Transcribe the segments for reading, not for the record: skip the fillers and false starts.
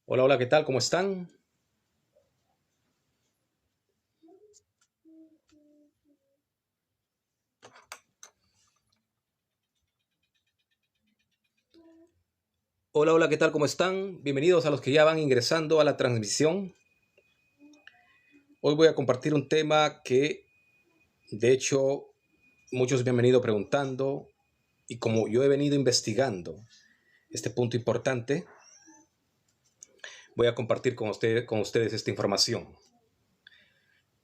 Hola, hola, ¿qué tal? ¿Cómo están? Hola, hola, ¿qué tal? ¿Cómo están? Bienvenidos a los que ya van ingresando a la transmisión. Hoy voy a compartir un tema que, de hecho, muchos me han venido preguntando y como yo he venido investigando este punto importante, voy a compartir con ustedes esta información.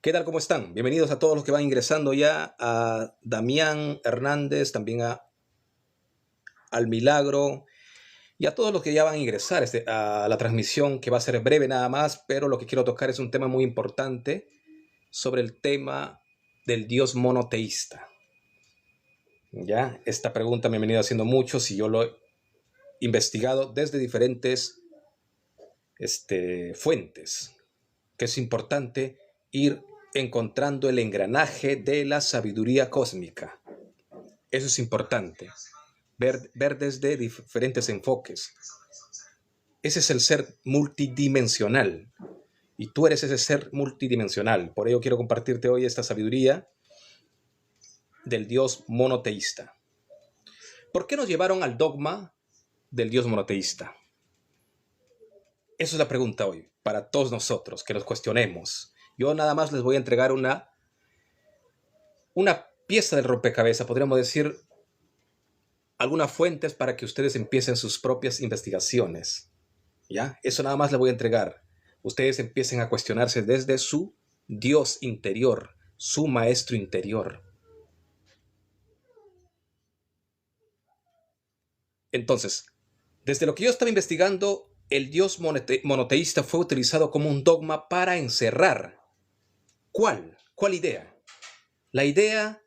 ¿Qué tal? ¿Cómo están? Bienvenidos a todos los que van ingresando ya, a Damián Hernández, también al Milagro, y a todos los que ya van a ingresar a la transmisión, que va a ser breve nada más, pero lo que quiero tocar es un tema muy importante sobre el tema del Dios monoteísta. Ya, esta pregunta me han venido haciendo muchos y yo lo he investigado desde diferentes fuentes, que es importante ir encontrando el engranaje de la sabiduría cósmica. Eso es importante, ver desde diferentes enfoques. Ese es el ser multidimensional. Y tú eres ese ser multidimensional. Por ello quiero compartirte hoy esta sabiduría del Dios monoteísta. ¿Por qué nos llevaron al dogma del Dios monoteísta? Esa es la pregunta hoy, para todos nosotros, que nos cuestionemos. Yo nada más les voy a entregar una pieza del rompecabezas, podríamos decir, algunas fuentes para que ustedes empiecen sus propias investigaciones. ¿Ya? Eso nada más les voy a entregar. Ustedes empiecen a cuestionarse desde su Dios interior, su maestro interior. Entonces, desde lo que yo estaba investigando, el Dios monoteísta fue utilizado como un dogma para encerrar. ¿Cuál? ¿Cuál idea? La idea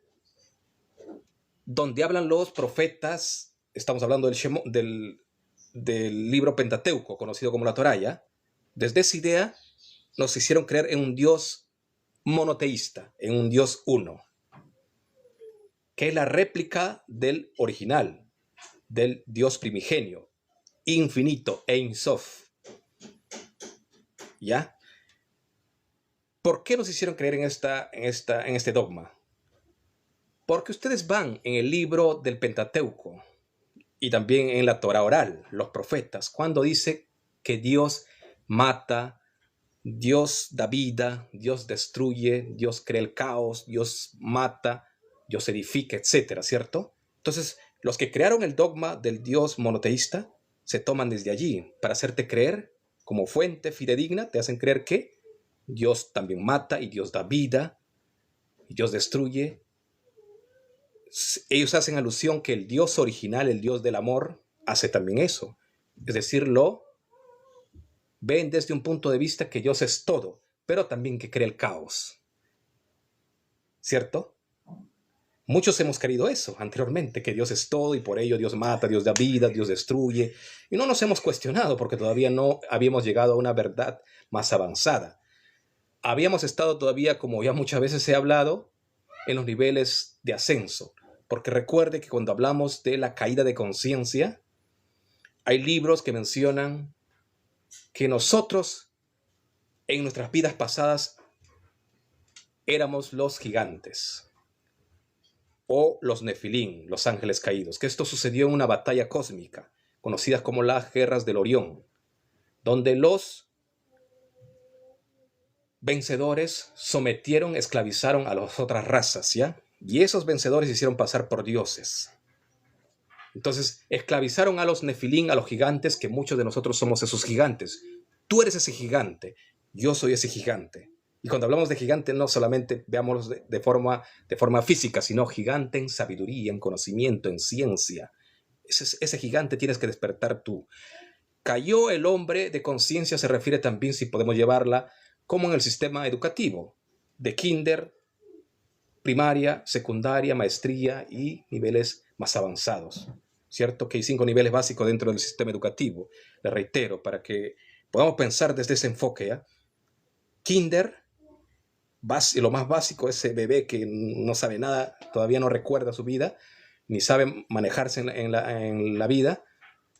donde hablan los profetas, estamos hablando del libro Pentateuco, conocido como la Torá. Desde esa idea nos hicieron creer en un Dios monoteísta, en un Dios uno, que es la réplica del original, del Dios primigenio, infinito, Ein Sof. ¿Ya? ¿Por qué nos hicieron creer en este dogma? Porque ustedes van en el libro del Pentateuco y también en la Torah oral, los profetas, cuando dice que Dios mata, Dios da vida, Dios destruye, Dios crea el caos, Dios mata, Dios edifica, etcétera, ¿cierto? Entonces, los que crearon el dogma del Dios monoteísta se toman desde allí para hacerte creer, como fuente fidedigna, te hacen creer que Dios también mata y Dios da vida y Dios destruye. Ellos hacen alusión que el Dios original, el Dios del amor, hace también eso. Es decir, lo ven desde un punto de vista que Dios es todo, pero también que crea el caos. ¿Cierto? Muchos hemos creído eso anteriormente, que Dios es todo y por ello Dios mata, Dios da vida, Dios destruye. Y no nos hemos cuestionado porque todavía no habíamos llegado a una verdad más avanzada. Habíamos estado todavía, como ya muchas veces he hablado, en los niveles de ascenso. Porque recuerde que cuando hablamos de la caída de conciencia, hay libros que mencionan que nosotros en nuestras vidas pasadas éramos los gigantes o los nefilín, los ángeles caídos, que esto sucedió en una batalla cósmica, conocidas como las guerras del Orión, donde los vencedores sometieron, esclavizaron a las otras razas, ¿ya? Y esos vencedores se hicieron pasar por dioses. Entonces, esclavizaron a los nefilín, a los gigantes, que muchos de nosotros somos esos gigantes. Tú eres ese gigante, yo soy ese gigante. Y cuando hablamos de gigante, no solamente veámoslo de forma física, sino gigante en sabiduría, en conocimiento, en ciencia. Ese gigante tienes que despertar tú. Cayó el hombre de conciencia, se refiere también, si podemos llevarla, como en el sistema educativo, de kinder, primaria, secundaria, maestría y niveles más avanzados. ¿Cierto? Que hay 5 niveles básicos dentro del sistema educativo. Les reitero, para que podamos pensar desde ese enfoque. ¿Ya? Kinder, lo más básico, ese bebé que no sabe nada, todavía no recuerda su vida, ni sabe manejarse en la vida.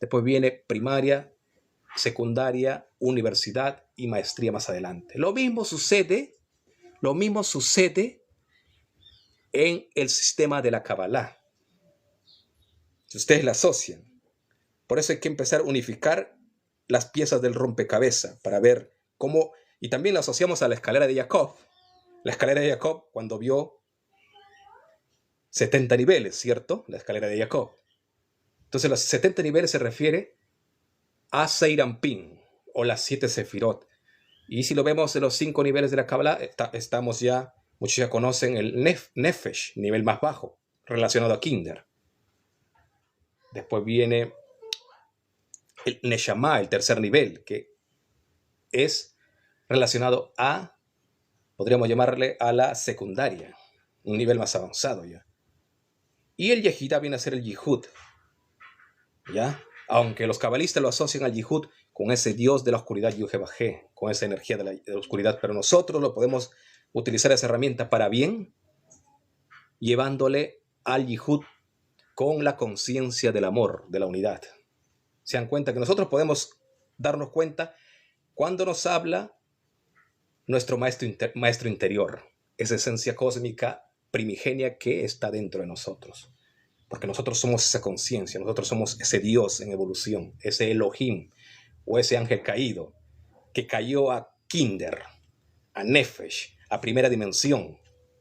Después viene primaria, secundaria, universidad y maestría más adelante. Lo mismo sucede en el sistema de la Kabbalah. Si ustedes la asocian. Por eso hay que empezar a unificar las piezas del rompecabezas para ver cómo, y también la asociamos a la escalera de Jacob. La escalera de Jacob, cuando vio 70 niveles, ¿cierto? La escalera de Jacob. Entonces los 70 niveles se refiere a Seirampin, o las 7 Sefirot. Y si lo vemos en los 5 niveles de la Kabbalah, estamos ya, muchos ya conocen el Nefesh, nivel más bajo, relacionado a Kinder. Después viene el Neshama, el tercer nivel, que es relacionado a, podríamos llamarle a la secundaria, un nivel más avanzado ya. Y el Yehidá viene a ser el Yihud, ¿ya? Aunque los cabalistas lo asocian al Yihud con ese dios de la oscuridad Yuhebajé, con esa energía de la oscuridad, pero nosotros lo podemos utilizar esa herramienta para bien, llevándole al Yihud con la conciencia del amor, de la unidad. Se dan cuenta que nosotros podemos darnos cuenta cuando nos habla nuestro maestro interior, esa esencia cósmica primigenia que está dentro de nosotros. Porque nosotros somos esa conciencia, nosotros somos ese Dios en evolución, ese Elohim o ese ángel caído que cayó a Kinder, a Nefesh, a primera dimensión.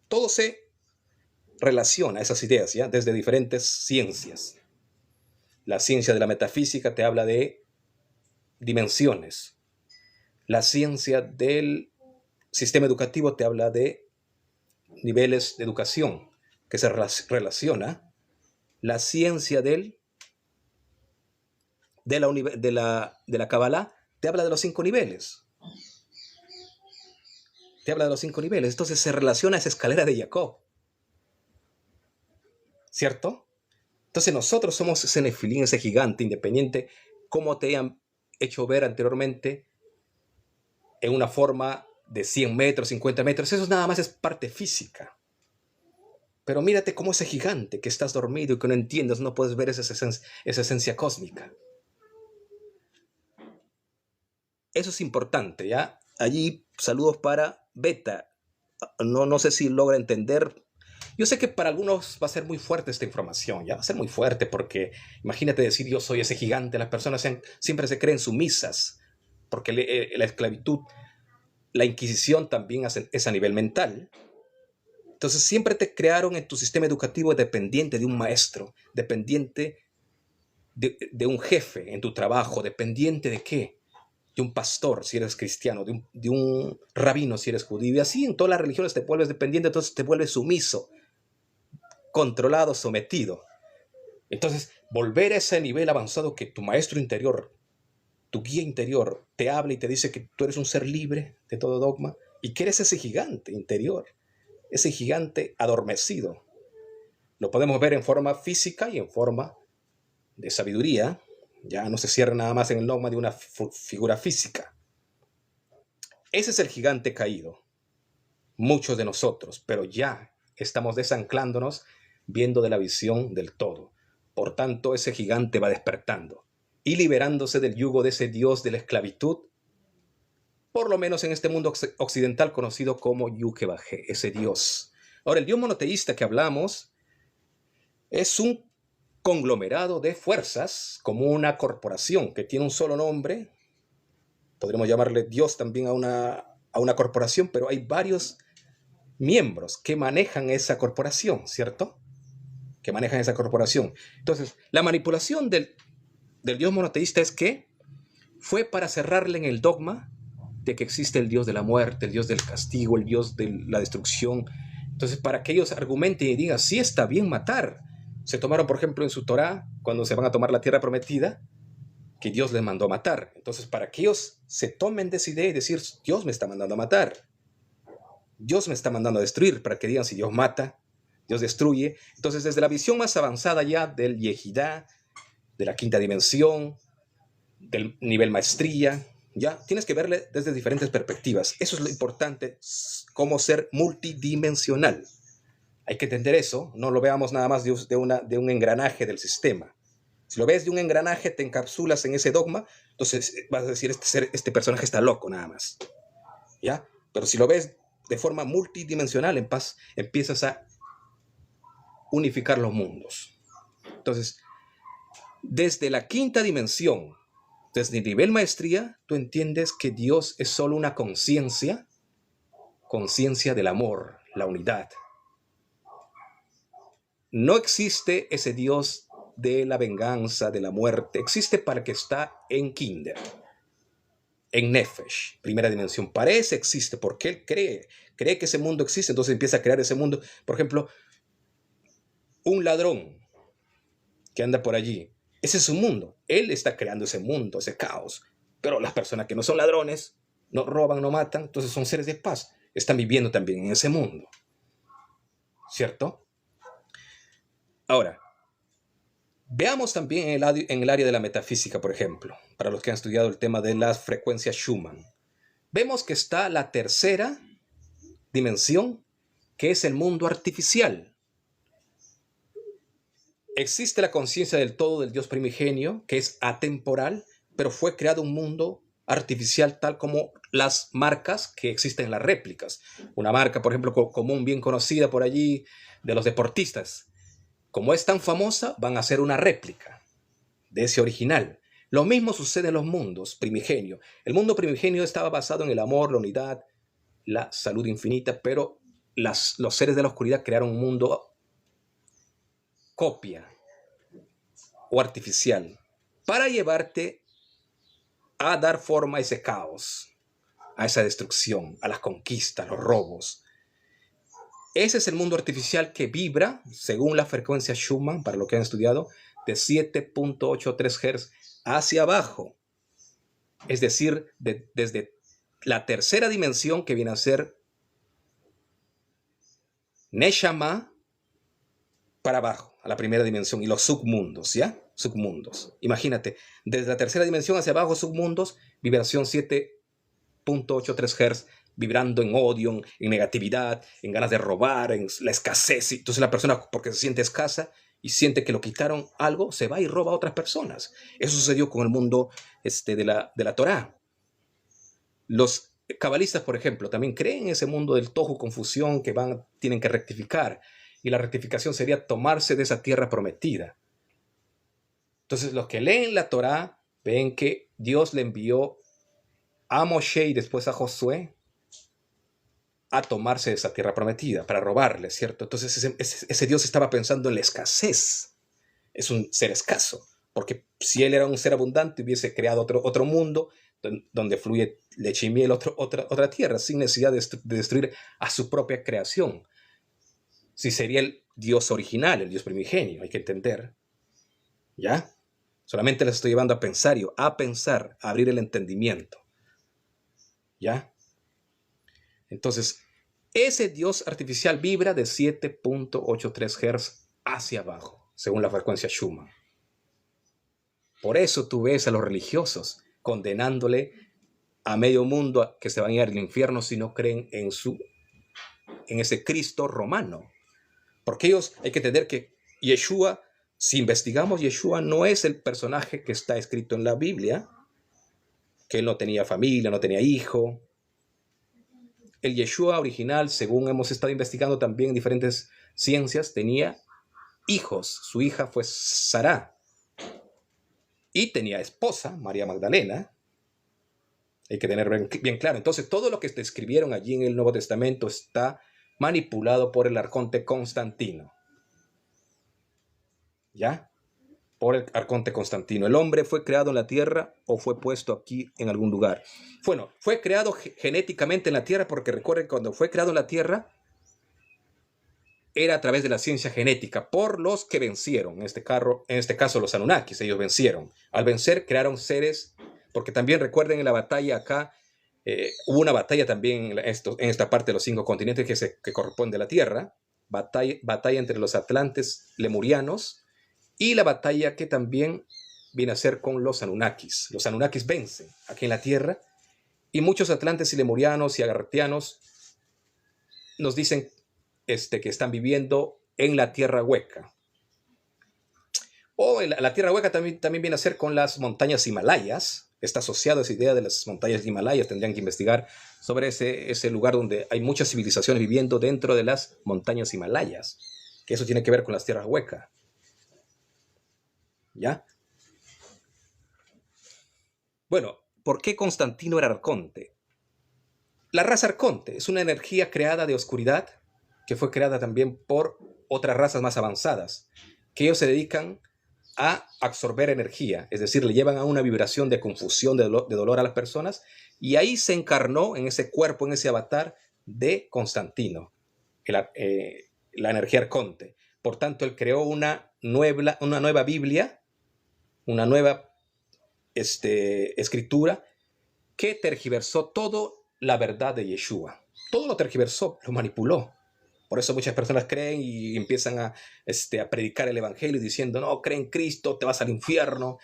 Todo se relaciona a esas ideas, ¿ya? Desde diferentes ciencias. La ciencia de la metafísica te habla de dimensiones. La ciencia del sistema educativo te habla de niveles de educación que se relaciona. La ciencia de la Kabbalah te habla de los 5 niveles. Te habla de los 5 niveles. Entonces se relaciona a esa escalera de Jacob. ¿Cierto? Entonces nosotros somos ese nefilín, ese gigante independiente, como te han hecho ver anteriormente, en una forma de 100 metros, 50 metros. Eso nada más es parte física. Pero mírate como ese gigante que estás dormido y que no entiendes, no puedes ver esa esencia cósmica. Eso es importante, ¿ya? Allí, saludos para Beta. No sé si logra entender. Yo sé que para algunos va a ser muy fuerte esta información, ya va a ser muy fuerte porque imagínate decir yo soy ese gigante, las personas siempre se creen sumisas, porque la esclavitud, la Inquisición también es a nivel mental. Entonces siempre te crearon en tu sistema educativo dependiente de un maestro, dependiente de un jefe en tu trabajo, dependiente de qué, de un pastor si eres cristiano, de un rabino si eres judío, y así en todas las religiones te vuelves dependiente, entonces te vuelves sumiso, controlado, sometido. Entonces, volver a ese nivel avanzado que tu maestro interior, tu guía interior, te habla y te dice que tú eres un ser libre de todo dogma y que eres ese gigante interior, ese gigante adormecido. Lo podemos ver en forma física y en forma de sabiduría. Ya no se cierra nada más en el dogma de una figura física. Ese es el gigante caído. Muchos de nosotros, pero ya estamos desanclándonos viendo de la visión del todo. Por tanto, ese gigante va despertando y liberándose del yugo de ese dios de la esclavitud, por lo menos en este mundo occidental conocido como Yuhebajé, ese dios. Ahora, el dios monoteísta que hablamos es un conglomerado de fuerzas, como una corporación que tiene un solo nombre. Podríamos llamarle Dios también a una corporación, pero hay varios miembros que manejan esa corporación, ¿cierto? Que manejan esa corporación. Entonces, la manipulación del Dios monoteísta es que fue para cerrarle en el dogma de que existe el Dios de la muerte, el Dios del castigo, el Dios de la destrucción. Entonces, para que ellos argumenten y digan, sí está bien matar. Se tomaron, por ejemplo, en su Torá, cuando se van a tomar la tierra prometida, que Dios les mandó a matar. Entonces, para que ellos se tomen de esa idea y decir, Dios me está mandando a matar, Dios me está mandando a destruir, para que digan, si Dios mata, Dios destruye. Entonces, desde la visión más avanzada ya del Yehidá, de la quinta dimensión, del nivel maestría, ya tienes que verle desde diferentes perspectivas. Eso es lo importante, cómo ser multidimensional. Hay que entender eso, no lo veamos nada más de un engranaje del sistema, Si lo ves de un engranaje, te encapsulas en ese dogma, entonces vas a decir, este personaje está loco nada más. ¿Ya? Pero si lo ves de forma multidimensional, en paz, empiezas a unificar los mundos. Entonces, desde la quinta dimensión, desde el nivel maestría, tú entiendes que Dios es solo una conciencia del amor, la unidad. No existe ese Dios de la venganza, de la muerte. Existe para el que está en Kinder, en Nefesh, primera dimensión. Para ese existe, porque él cree que ese mundo existe, entonces empieza a crear ese mundo. Por ejemplo, un ladrón que anda por allí, ese es su mundo. Él está creando ese mundo, ese caos. Pero las personas que no son ladrones, no roban, no matan, entonces son seres de paz. Están viviendo también en ese mundo. ¿Cierto? Ahora, veamos también en el área de la metafísica, por ejemplo, para los que han estudiado el tema de las frecuencias Schumann. Vemos que está la tercera dimensión, que es el mundo artificial. Existe la conciencia del todo del Dios primigenio, que es atemporal, pero fue creado un mundo artificial tal como las marcas que existen en las réplicas. Una marca, por ejemplo, común, bien conocida por allí, de los deportistas. Como es tan famosa, van a hacer una réplica de ese original. Lo mismo sucede en los mundos primigenios. El mundo primigenio estaba basado en el amor, la unidad, la salud infinita, pero los seres de la oscuridad crearon un mundo copia o artificial para llevarte a dar forma a ese caos, a esa destrucción, a las conquistas, los robos. Ese es el mundo artificial que vibra, según la frecuencia Schumann, para lo que han estudiado, de 7.83 Hz hacia abajo. Es decir, desde la tercera dimensión, que viene a ser Neshama, para abajo, a la primera dimensión, y los submundos, ¿ya? Submundos. Imagínate, desde la tercera dimensión hacia abajo, submundos, vibración 7.83 Hz, vibrando en odio, en negatividad, en ganas de robar, en la escasez. Entonces la persona, porque se siente escasa y siente que lo quitaron algo, se va y roba a otras personas. Eso sucedió con el mundo de la Torá. Los cabalistas, por ejemplo, también creen en ese mundo del tohu, confusión, que tienen que rectificar. Y la rectificación sería tomarse de esa tierra prometida. Entonces, los que leen la Torá ven que Dios le envió a Moshe y después a Josué a tomarse de esa tierra prometida, para robarle, ¿cierto? Entonces, ese Dios estaba pensando en la escasez. Es un ser escaso, porque si él era un ser abundante, hubiese creado otro mundo donde fluye leche y miel, otra tierra, sin necesidad de destruir a su propia creación. Si sería el Dios original, el Dios primigenio, hay que entender. ¿Ya? Solamente les estoy llevando a pensar, a abrir el entendimiento. ¿Ya? Entonces, ese Dios artificial vibra de 7.83 Hz hacia abajo, según la frecuencia Schumann. Por eso tú ves a los religiosos condenándole a medio mundo a que se van a ir al infierno si no creen en ese Cristo romano. Porque ellos, hay que entender que Yeshua, si investigamos, Yeshua no es el personaje que está escrito en la Biblia, que él no tenía familia, no tenía hijo. El Yeshua original, según hemos estado investigando también en diferentes ciencias, tenía hijos. Su hija fue Sará. Y tenía esposa, María Magdalena. Hay que tener bien claro. Entonces, todo lo que te escribieron allí en el Nuevo Testamento está manipulado por el arconte Constantino. ¿Ya? Por el arconte Constantino. ¿El hombre fue creado en la tierra o fue puesto aquí en algún lugar? Bueno, fue creado genéticamente en la tierra, porque recuerden, cuando fue creado en la tierra, era a través de la ciencia genética, por los que vencieron. En este caso, los Anunnakis, ellos vencieron. Al vencer, crearon seres, porque también recuerden en la batalla acá, hubo una batalla también en esta parte de los 5 continentes que corresponde a la tierra, batalla entre los atlantes lemurianos, y la batalla que también viene a ser con los Anunnakis. Los Anunnakis vencen aquí en la Tierra, y muchos atlantes y lemurianos y agartianos nos dicen que están viviendo en la Tierra hueca. O la tierra hueca también viene a ser con las montañas Himalayas. Está asociado a esa idea de las montañas Himalayas. Tendrían que investigar sobre ese lugar donde hay muchas civilizaciones viviendo dentro de las montañas Himalayas. Que eso tiene que ver con las tierras huecas. ¿Ya? Bueno, ¿por qué Constantino era arconte? La raza arconte es una energía creada de oscuridad que fue creada también por otras razas más avanzadas, que ellos se dedican a absorber energía, es decir, le llevan a una vibración de confusión, de dolor a las personas, y ahí se encarnó en ese cuerpo, en ese avatar de Constantino, la energía arconte. Por tanto, él creó una nueva Biblia, una nueva escritura que tergiversó toda la verdad de Yeshua. Todo lo tergiversó, lo manipuló. Por eso muchas personas creen y empiezan a predicar el evangelio diciendo, no, cree en Cristo, te vas al infierno.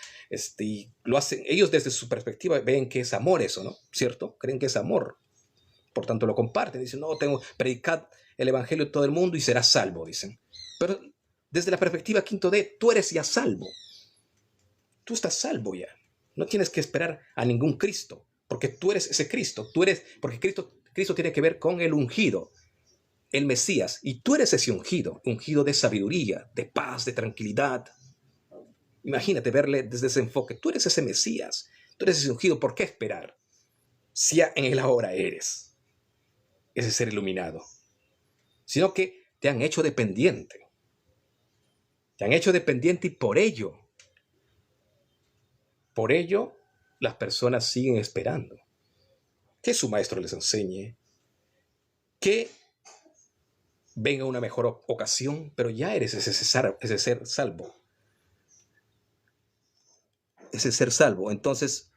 Y lo hacen, ellos desde su perspectiva ven que es amor eso, ¿no? ¿Cierto? Creen que es amor. Por tanto lo comparten. Dicen, no, predicad el evangelio a todo el mundo y serás salvo, dicen. Pero desde la perspectiva quinto D, tú eres ya salvo. Tú estás salvo ya. No tienes que esperar a ningún Cristo, porque tú eres ese Cristo. Porque Cristo tiene que ver con el ungido, el Mesías, y tú eres ese ungido de sabiduría, de paz, de tranquilidad. Imagínate verle desde ese enfoque. Tú eres ese Mesías, tú eres ese ungido. ¿Por qué esperar? Si ya en el ahora eres ese ser iluminado. Sino que te han hecho dependiente. Te han hecho dependiente y por ello las personas siguen esperando que su maestro les enseñe, que venga una mejor ocasión, pero ya eres ese ser salvo. Ese ser salvo. Entonces,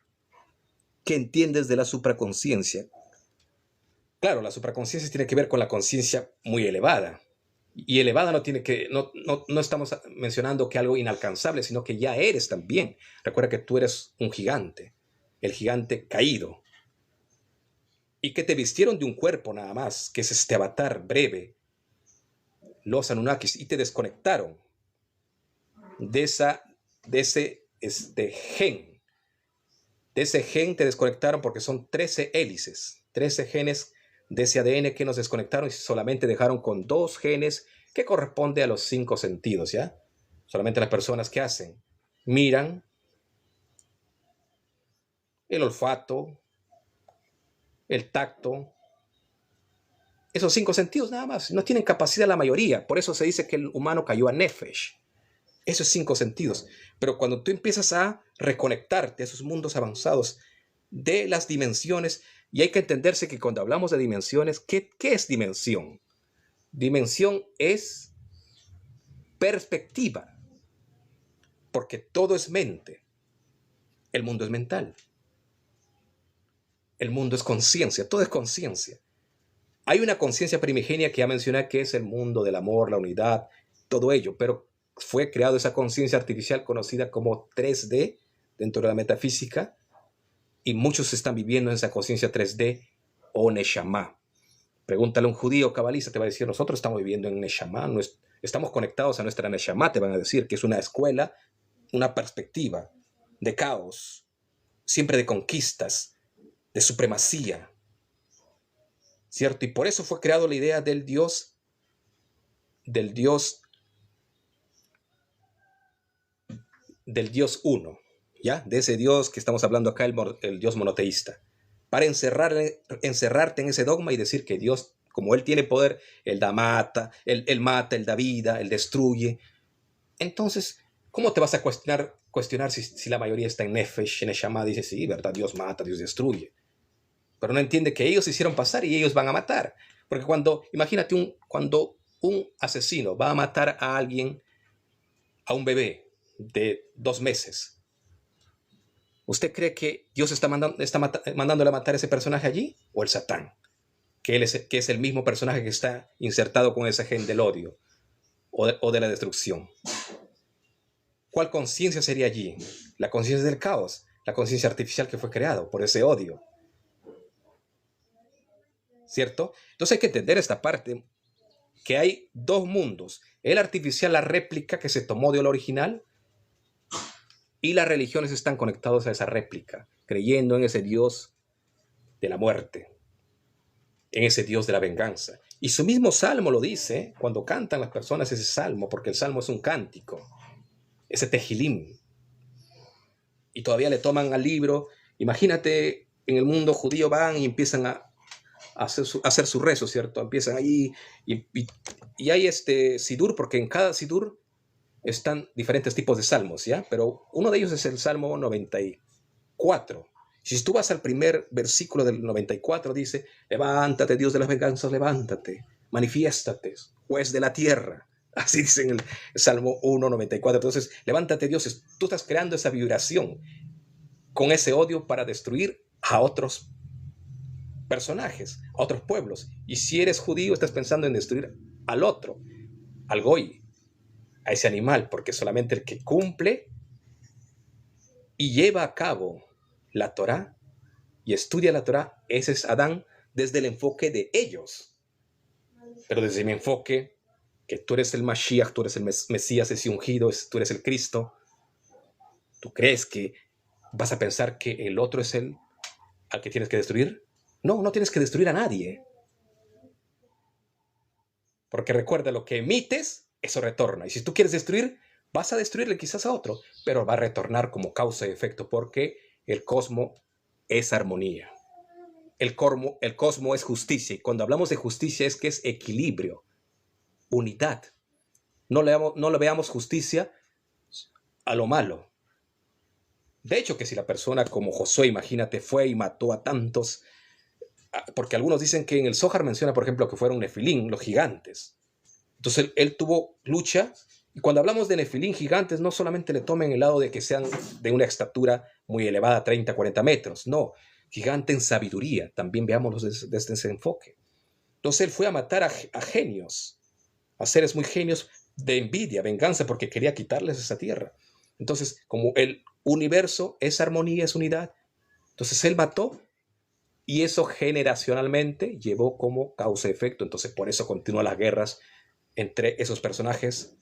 ¿qué entiendes de la supraconciencia? Claro, la supraconciencia tiene que ver con la conciencia muy elevada. Y elevada no estamos mencionando que algo inalcanzable, sino que ya eres también. Recuerda que tú eres un gigante, el gigante caído. Y que te vistieron de un cuerpo nada más, que es este avatar breve, los Anunnakis, y te desconectaron de ese gen. De ese gen te desconectaron porque son 13 hélices, 13 genes de ese ADN que nos desconectaron y solamente dejaron con 2 genes que corresponde a los 5 sentidos, ¿ya? Solamente las personas que hacen, miran, el olfato, el tacto, esos 5 sentidos nada más, no tienen capacidad la mayoría, por eso se dice que el humano cayó a Nefesh, esos 5 sentidos, pero cuando tú empiezas a reconectarte a esos mundos avanzados de las dimensiones, y hay que entenderse que cuando hablamos de dimensiones, ¿qué es dimensión? Dimensión es perspectiva, porque todo es mente. El mundo es mental. El mundo es conciencia, todo es conciencia. Hay una conciencia primigenia que ya mencioné que es el mundo del amor, la unidad, todo ello, pero fue creado esa conciencia artificial conocida como 3D dentro de la metafísica y muchos están viviendo en esa conciencia 3D o Neshama. Pregúntale a un judío cabalista, te va a decir, nosotros estamos viviendo en Neshama, estamos conectados a nuestra Neshama, te van a decir que es una escuela, una perspectiva de caos, siempre de conquistas, de supremacía, ¿cierto? Y por eso fue creado la idea del Dios uno, ¿ya? De ese Dios que estamos hablando acá, el Dios monoteísta, para encerrarte en ese dogma y decir que Dios, como Él tiene poder, Él mata, Él da vida, Él destruye. Entonces, ¿cómo te vas a cuestionar si la mayoría está en Nefesh, en Neshama? Dice, sí, ¿verdad? Dios mata, Dios destruye. Pero no entiende que ellos se hicieron pasar y ellos van a matar. Porque imagínate cuando un asesino va a matar a alguien, a un bebé de 2 meses, ¿usted cree que Dios está mandándole a matar a ese personaje allí? ¿O el Satán? Que es el mismo personaje que está insertado con ese gen del odio o de la destrucción. ¿Cuál conciencia sería allí? La conciencia del caos, la conciencia artificial que fue creado por ese odio. ¿Cierto? Entonces hay que entender esta parte, que hay 2 mundos. El artificial, la réplica que se tomó del original, Y las religiones están conectadas a esa réplica, creyendo en ese Dios de la muerte, en ese Dios de la venganza. Y su mismo salmo lo dice cuando cantan las personas ese salmo, porque el salmo es un cántico, ese tejilim. Y todavía le toman al libro. Imagínate, en el mundo judío van y empiezan a hacer su rezo, ¿cierto? Empiezan ahí y hay sidur, porque en cada sidur están diferentes tipos de salmos, ¿ya? Pero uno de ellos es el Salmo 94. Si tú vas al primer versículo del 94, dice: levántate, Dios de las venganzas, levántate, manifiéstate, juez de la tierra. Así dice en el Salmo 1:94. Entonces, levántate, Dios. Tú estás creando esa vibración con ese odio para destruir a otros personajes, a otros pueblos. Y si eres judío, estás pensando en destruir al otro, al goy, a ese animal, porque solamente el que cumple y lleva a cabo la Torá y estudia la Torá, ese es Adán desde el enfoque de ellos. Pero desde mi enfoque, que tú eres el Mashiach, tú eres el Mesías, ese ungido, tú eres el Cristo, ¿tú crees que vas a pensar que el otro es el al que tienes que destruir? No, no tienes que destruir a nadie. Porque recuerda, lo que emites, eso retorna. Y si tú quieres destruir, vas a destruirle quizás a otro, pero va a retornar como causa y efecto, porque el cosmos es armonía. El cosmos es justicia. Y cuando hablamos de justicia es que es equilibrio, unidad. No le veamos justicia a lo malo. De hecho, que si la persona como Josué, imagínate, fue y mató a tantos, porque algunos dicen que en el Zohar menciona, por ejemplo, que fueron Nefilín, los gigantes. Entonces él tuvo lucha. Y cuando hablamos de Nefilín gigantes, no solamente le tomen el lado de que sean de una estatura muy elevada, 30, 40 metros. No, gigante en sabiduría. También veámoslo desde ese enfoque. Entonces él fue a matar a genios, a seres muy genios de envidia, venganza, porque quería quitarles esa tierra. Entonces, como el universo es armonía, es unidad, entonces él mató. Y eso generacionalmente llevó como causa-efecto. Entonces, por eso continúan las guerras entre esos personajes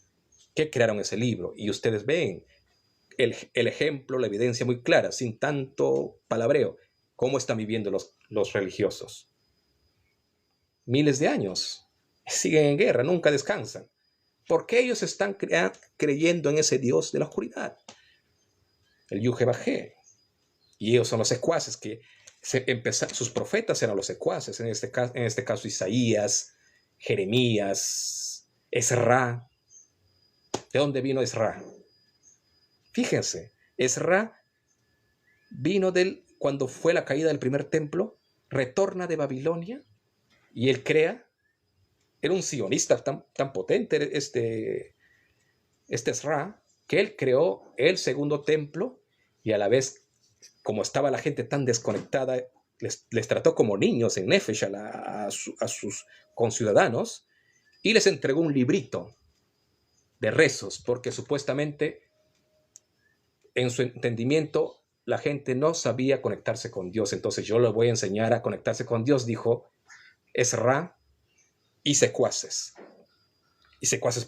que crearon ese libro. Y ustedes ven el ejemplo, la evidencia muy clara, sin tanto palabreo, cómo están viviendo los religiosos. Miles de años. Siguen en guerra, nunca descansan. Porque ellos están creyendo en ese Dios de la oscuridad, el Yuhebajé. Y ellos son los secuaces que sus profetas eran los secuaces, en este caso Isaías, Jeremías, Ezra. ¿De dónde vino Ezra? Fíjense, Ezra vino cuando fue la caída del primer templo, retorna de Babilonia y él crea, era un sionista tan potente este Ezra, que él creó el segundo templo y a la vez, como estaba la gente tan desconectada, les trató como niños en Nefesh a sus conciudadanos y les entregó un librito de rezos, porque supuestamente en su entendimiento la gente no sabía conectarse con Dios. Entonces yo les voy a enseñar a conectarse con Dios, dijo Ezra, y secuaces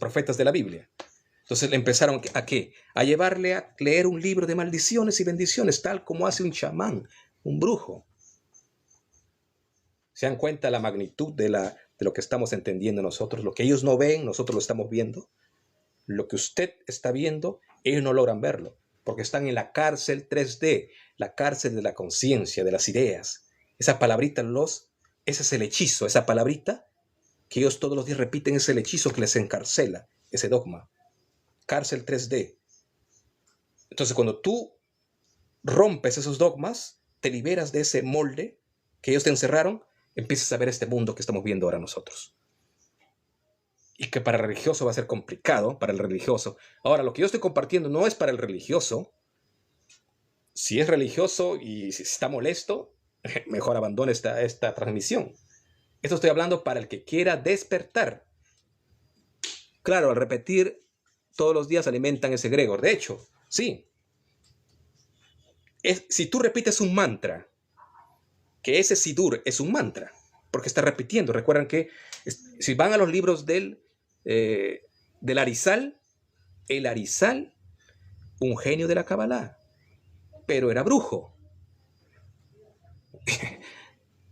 profetas de la Biblia. Entonces le empezaron ¿a qué? A llevarle a leer un libro de maldiciones y bendiciones, tal como hace un chamán, un brujo. ¿Se dan cuenta la magnitud de lo que estamos entendiendo nosotros? Lo que ellos no ven, nosotros lo estamos viendo. Lo que usted está viendo, ellos no logran verlo, porque están en la cárcel 3D, la cárcel de la conciencia, de las ideas. Esa palabrita ese es el hechizo, esa palabrita que ellos todos los días repiten, es el hechizo que les encarcela, ese dogma. Cárcel 3D. Entonces, cuando tú rompes esos dogmas, te liberas de ese molde que ellos te encerraron, empiezas a ver este mundo que estamos viendo ahora nosotros. Y que para el religioso va a ser complicado, para el religioso. Ahora, lo que yo estoy compartiendo no es para el religioso. Si es religioso y si está molesto, mejor abandone esta transmisión. Esto estoy hablando para el que quiera despertar. Claro, al repetir todos los días alimentan ese egregor. De hecho, sí. Si tú repites un mantra, que ese sidur es un mantra, porque está repitiendo. Recuerdan que si van a los libros del Arizal, el Arizal un genio de la Kabbalah, pero era brujo.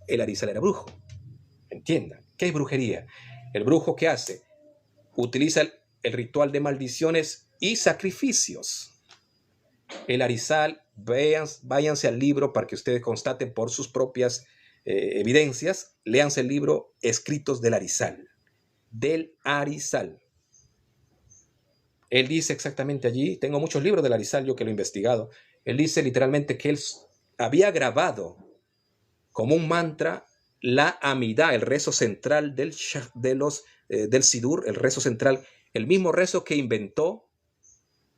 El Arizal era brujo. Entiendan, ¿qué es brujería? El brujo, ¿qué hace? Utiliza el ritual de maldiciones y sacrificios. El Arizal, váyanse al libro para que ustedes constaten por sus propias evidencias. Léanse el libro Escritos del Arizal. Del Arizal. Él dice exactamente allí, tengo muchos libros del Arizal, yo que lo he investigado. Él dice literalmente que él había grabado como un mantra la Amidá, el rezo central del Sidur, el rezo central, el mismo rezo que inventó,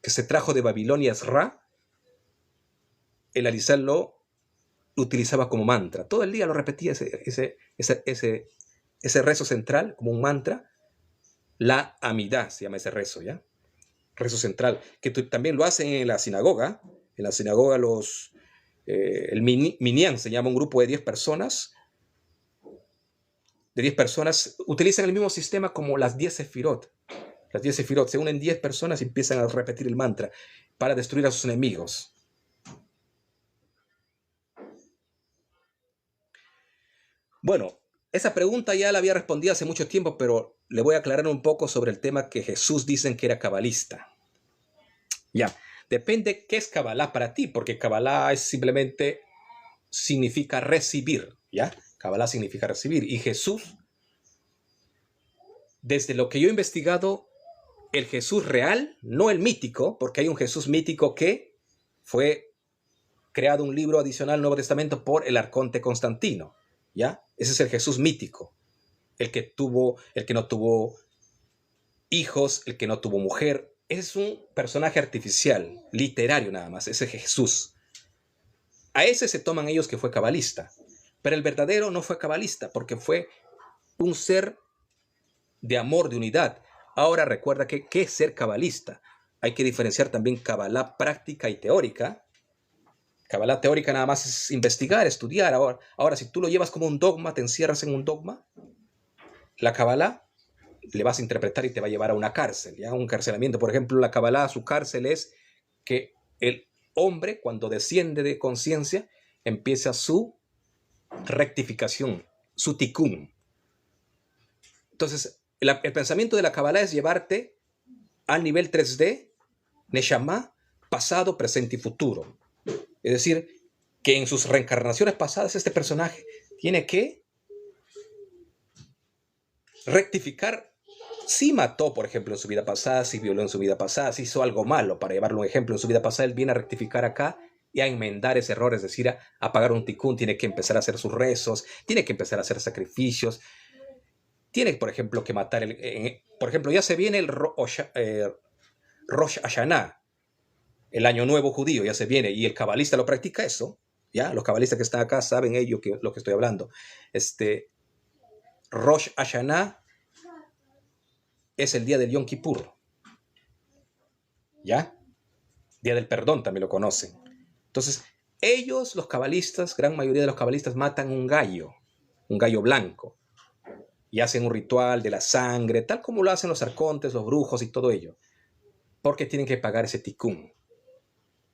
que se trajo de Babilonia Ra. El Arizal lo utilizaba como mantra. Todo el día lo repetía ese rezo central como un mantra. La Amidá se llama ese rezo, ¿ya? Rezo central, que también lo hacen en la sinagoga. En la sinagoga el Minyan se llama un grupo de 10 personas. De 10 personas utilizan el mismo sistema como las 10 sefirot. Las 10 sefirot se unen 10 personas y empiezan a repetir el mantra para destruir a sus enemigos. Bueno, esa pregunta ya la había respondido hace mucho tiempo, pero le voy a aclarar un poco sobre el tema que Jesús dicen que era cabalista. Ya, depende qué es Kabbalah para ti, porque Kabbalah simplemente significa recibir, ¿ya? Kabbalah significa recibir. Y Jesús, desde lo que yo he investigado, el Jesús real, no el mítico, porque hay un Jesús mítico que fue creado un libro adicional al Nuevo Testamento por el arconte Constantino, ¿ya? Ese es el Jesús mítico, el que no tuvo hijos, el que no tuvo mujer. Es un personaje artificial, literario nada más, ese Jesús. A ese se toman ellos que fue cabalista, pero el verdadero no fue cabalista, porque fue un ser de amor, de unidad. Ahora recuerda que ¿qué es ser cabalista? Hay que diferenciar también Kabbalah práctica y teórica. Kabbalah teórica nada más es investigar, estudiar. Ahora, si tú lo llevas como un dogma, te encierras en un dogma, la Kabbalah le vas a interpretar y te va a llevar a una cárcel, ¿ya? Un encarcelamiento. Por ejemplo, la Kabbalah, su cárcel es que el hombre, cuando desciende de conciencia, empieza su rectificación, su tikkun. Entonces, el pensamiento de la Kabbalah es llevarte al nivel 3D, Neshama, pasado, presente y futuro. Es decir, que en sus reencarnaciones pasadas este personaje tiene que rectificar. Si mató, por ejemplo, en su vida pasada, si violó en su vida pasada, si hizo algo malo, para llevarlo un ejemplo, en su vida pasada, él viene a rectificar acá y a enmendar ese error, es decir, a pagar un tikkun, tiene que empezar a hacer sus rezos, tiene que empezar a hacer sacrificios, tiene, por ejemplo, que matar, por ejemplo, ya se viene el Rosh Hashanah, el año nuevo judío, ya se viene, y el cabalista lo practica eso, ¿ya? Los cabalistas que están acá saben ellos lo que estoy hablando. Rosh Hashanah es el día del Yom Kippur, ¿ya? Día del perdón también lo conocen. Entonces, ellos, los cabalistas, gran mayoría de los cabalistas matan un gallo blanco, y hacen un ritual de la sangre, tal como lo hacen los arcontes, los brujos y todo ello, porque tienen que pagar ese tikkun.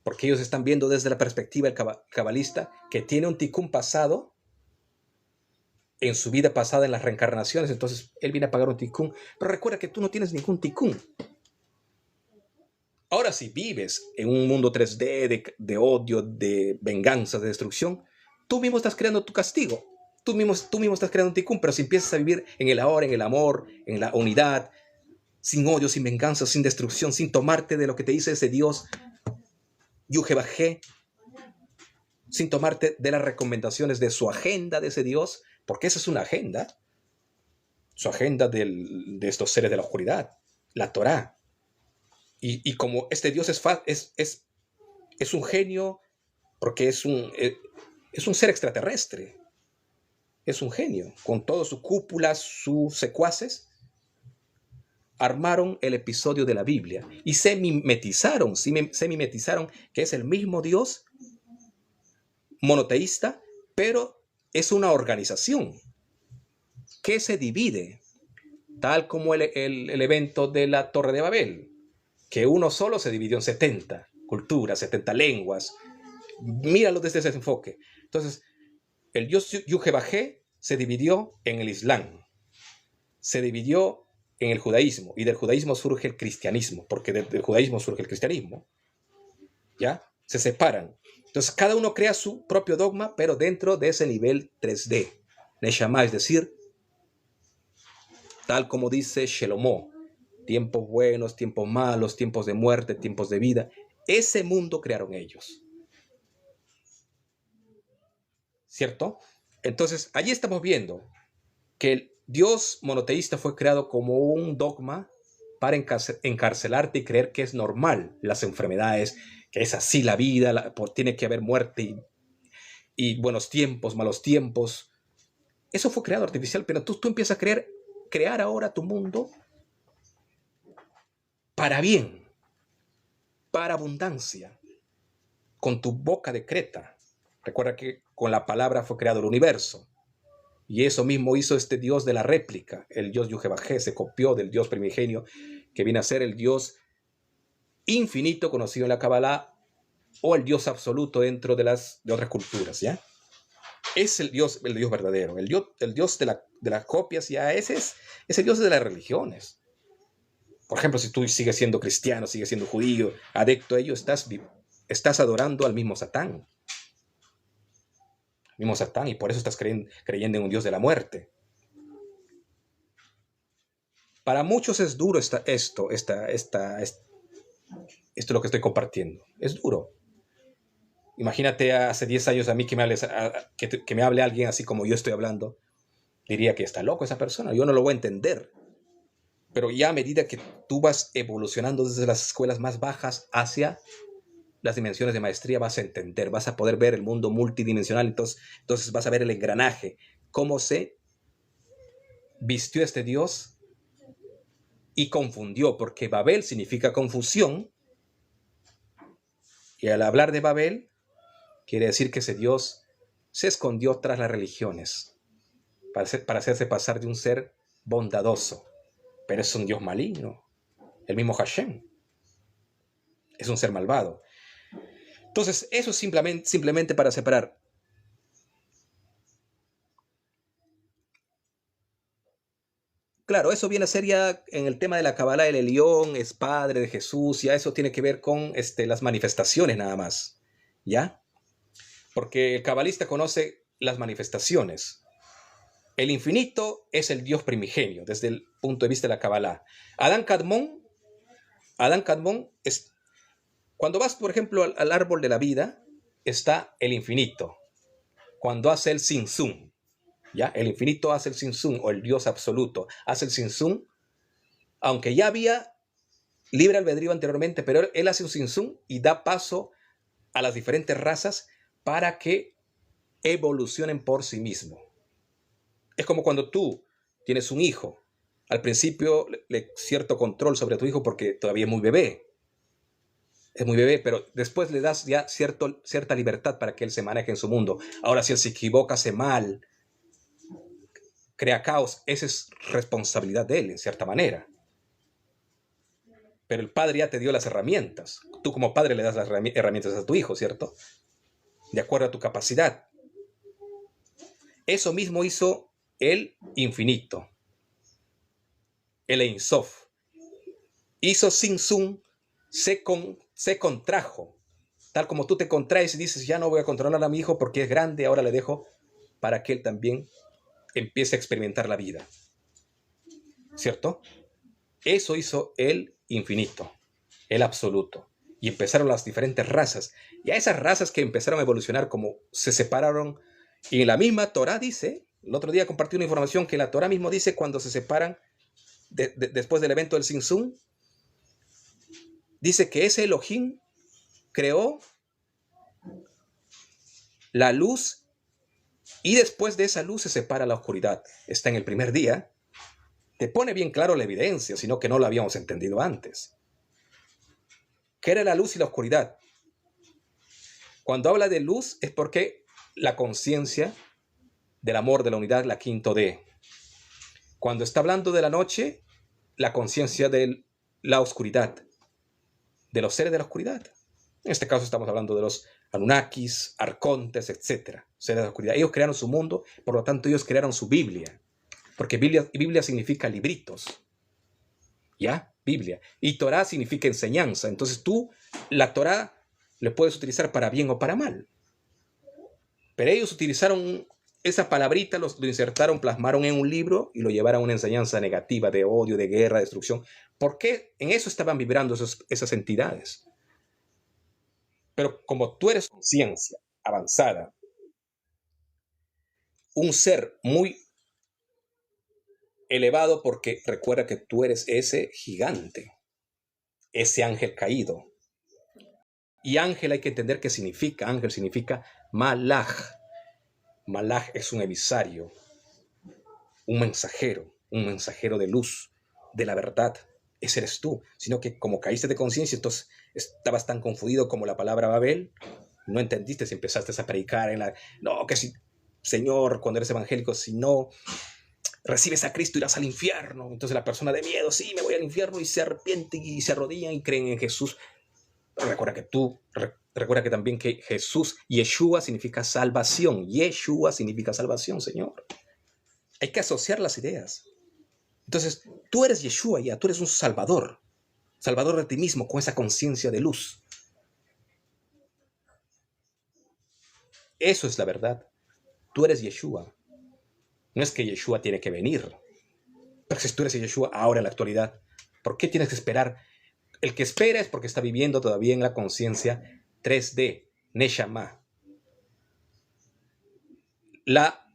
Porque ellos están viendo desde la perspectiva del cabalista que tiene un tikkun pasado en su vida pasada, en las reencarnaciones, entonces él viene a pagar un tikkun. Pero recuerda que tú no tienes ningún tikkun. Ahora, si vives en un mundo 3D de odio, de venganza, de destrucción, tú mismo estás creando tu castigo. Tú mismo estás creando un tikkun, pero si empiezas a vivir en el ahora, en el amor, en la unidad, sin odio, sin venganza, sin destrucción, sin tomarte de lo que te dice ese Dios, Yuhebajé, sin tomarte de las recomendaciones de su agenda de ese Dios, porque esa es una agenda, su agenda de estos seres de la oscuridad, la Torá. Y como este Dios es un genio, porque es un ser extraterrestre, es un genio, con todas sus cúpulas, sus secuaces, armaron el episodio de la Biblia y se mimetizaron que es el mismo Dios monoteísta, pero es una organización que se divide, tal como el evento de la Torre de Babel, que uno solo se dividió en 70. culturas, 70 lenguas. Míralo desde ese enfoque. Entonces, el dios Yuhebajé se dividió en el Islam, se dividió en el judaísmo, y del judaísmo surge el cristianismo, porque del judaísmo surge el cristianismo, ¿ya? Se separan. Entonces, cada uno crea su propio dogma, pero dentro de ese nivel 3D. Neshama, es decir, tal como dice Shelomo, tiempos buenos, tiempos malos, tiempos de muerte, tiempos de vida. Ese mundo crearon ellos. ¿Cierto? Entonces, allí estamos viendo que el Dios monoteísta fue creado como un dogma para encarcelarte y creer que es normal las enfermedades, que es así la vida, tiene que haber muerte y buenos tiempos, malos tiempos. Eso fue creado artificial, pero tú empiezas a crear ahora tu mundo para bien, para abundancia, con tu boca decreta. Recuerda que con la palabra fue creado el universo. Y eso mismo hizo este Dios de la réplica. El Dios Yuhebajé se copió del Dios primigenio, que viene a ser el Dios infinito conocido en la Kabbalah, o el Dios absoluto dentro de otras culturas, ¿ya? Es el Dios verdadero. El Dios de las copias, ya ese es el Dios de las religiones. Por ejemplo, si tú sigues siendo cristiano, sigues siendo judío, adicto a ello, estás adorando al mismo Satán. Mismo Satán, y por eso estás creyendo en un Dios de la muerte. Para muchos es duro esto es lo que estoy compartiendo. Es duro. Imagínate hace 10 años a mí que me hable alguien así como yo estoy hablando. Diría que está loco esa persona. Yo no lo voy a entender. Pero ya a medida que tú vas evolucionando desde las escuelas más bajas hacia las dimensiones de maestría, vas a entender, vas a poder ver el mundo multidimensional. Entonces vas a ver el engranaje, cómo se vistió este Dios y confundió, porque Babel significa confusión, y al hablar de Babel quiere decir que ese Dios se escondió tras las religiones para hacerse pasar de un ser bondadoso, pero es un Dios maligno. El mismo Hashem es un ser malvado. Entonces, eso simplemente para separar. Claro, eso viene a ser ya en el tema de la Kabbalah, el Elión es padre de Jesús, ya eso tiene que ver con las manifestaciones nada más, ¿ya? Porque el cabalista conoce las manifestaciones. El infinito es el Dios primigenio, desde el punto de vista de la Kabbalah. Adán Kadmon es... Cuando vas, por ejemplo, al árbol de la vida, está el infinito. Cuando hace el Sinsun, ¿ya? El infinito hace el Sinsun, o el Dios absoluto, hace el Sinsun, aunque ya había libre albedrío anteriormente, pero él hace un Sinsun y da paso a las diferentes razas para que evolucionen por sí mismos. Es como cuando tú tienes un hijo. Al principio, cierto control sobre tu hijo porque todavía es muy bebé. Es muy bebé, pero después le das ya cierta libertad para que él se maneje en su mundo. Ahora, si él se equivoca, hace mal, crea caos, esa es responsabilidad de él, en cierta manera. Pero el padre ya te dio las herramientas. Tú como padre le das las herramientas a tu hijo, ¿cierto? De acuerdo a tu capacidad. Eso mismo hizo el infinito, el Ein Sof. Hizo Sinsun, se contrajo, tal como tú te contraes y dices, ya no voy a controlar a mi hijo porque es grande, ahora le dejo para que él también empiece a experimentar la vida. ¿Cierto? Eso hizo el infinito, el absoluto. Y empezaron las diferentes razas. Y a esas razas que empezaron a evolucionar, como se separaron, y en la misma Torah dice, el otro día compartí una información que la Torah mismo dice cuando se separan después del evento del Sinsun, dice que ese Elohim creó la luz y después de esa luz se separa la oscuridad. Está en el primer día. Te pone bien claro la evidencia, sino que no lo habíamos entendido antes. ¿Qué era la luz y la oscuridad? Cuando habla de luz es porque la conciencia del amor, de la unidad, la quinto D. Cuando está hablando de la noche, la conciencia de la oscuridad, de los seres de la oscuridad. En este caso estamos hablando de los Anunnakis, arcontes, etc. Seres de la oscuridad. Ellos crearon su mundo, por lo tanto ellos crearon su Biblia. Porque Biblia significa libritos. ¿Ya? Biblia. Y Torah significa enseñanza. Entonces tú, la Torah, le puedes utilizar para bien o para mal. Pero ellos utilizaron esa palabrita, lo insertaron, plasmaron en un libro y lo llevaron a una enseñanza negativa de odio, de guerra, de destrucción. ¿Por qué? En eso estaban vibrando esas entidades. Pero como tú eres conciencia avanzada, un ser muy elevado, porque recuerda que tú eres ese gigante, ese ángel caído. Y ángel hay que entender qué significa. Ángel significa malaj. Malaj es un emisario, un mensajero de luz, de la verdad. Ese eres tú. Sino que como caíste de conciencia, entonces estabas tan confundido como la palabra Babel, no entendiste si empezaste a predicar no, que si, Señor, cuando eres evangélico, si no recibes a Cristo irás al infierno. Entonces la persona de miedo, sí, me voy al infierno, y se arrepiente y se arrodillan y creen en Jesús. Pero recuerda que también que Jesús, Yeshua significa salvación. Yeshua significa salvación, Señor. Hay que asociar las ideas. Entonces, tú eres Yeshua ya, tú eres un salvador de ti mismo con esa conciencia de luz. Eso es la verdad. Tú eres Yeshua. No es que Yeshua tiene que venir. Pero si tú eres Yeshua ahora en la actualidad, ¿por qué tienes que esperar? El que espera es porque está viviendo todavía en la conciencia 3D, Neshama. La